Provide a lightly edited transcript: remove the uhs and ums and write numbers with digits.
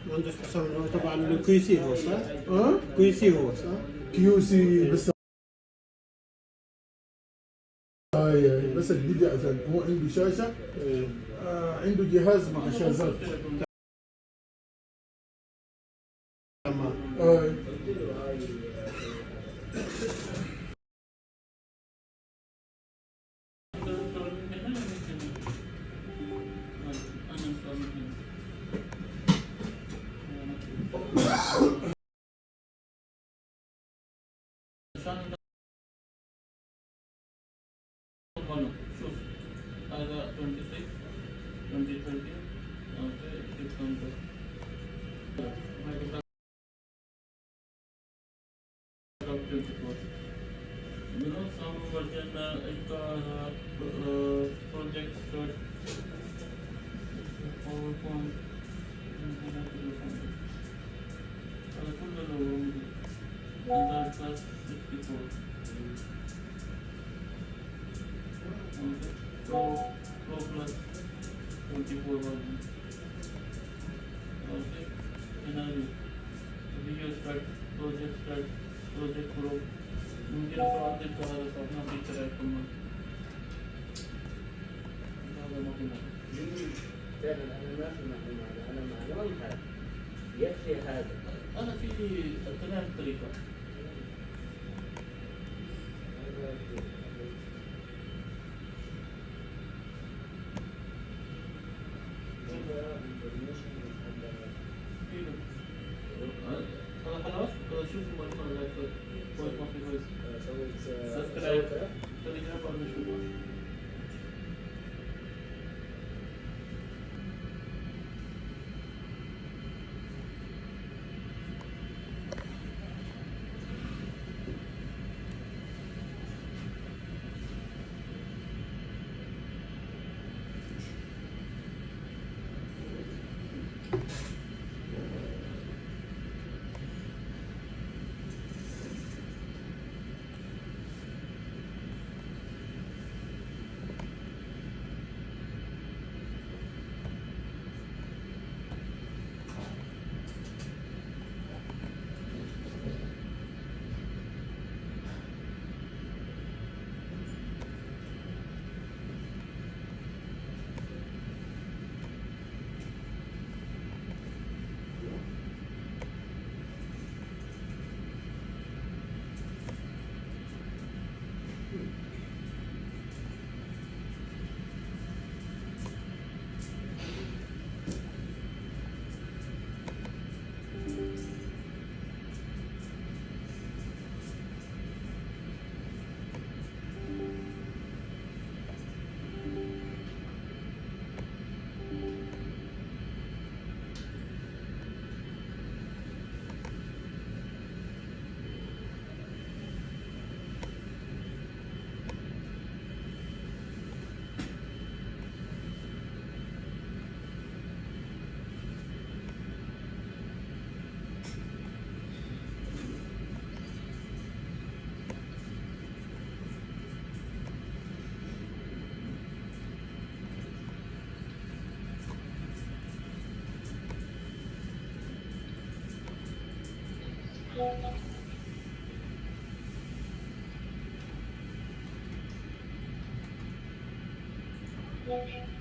مهندس حسام اللي هو تبع الكوي سي هو صح؟ كوي سي هو صح؟ كيو سي بس هاي بس جديد عشان هو عنده شاشة عنده جهاز مع شاشات تمام. شوف هذا 26 2030 اوكي 600 you know some version project start PowerPoint هذا كله لو standard class 64 Pro plus 24 version okay finally video start project pro ممكن أفراد هذا صارنا في تراكم هذا ما في جميل فعلا انا ما في معلومه انا معلومه يكفي هذا أنا في ثلاث طريقة خلاص شوف الموضوع كويس ما في كويس سبسكرايب تليجرام ولا شو Okay.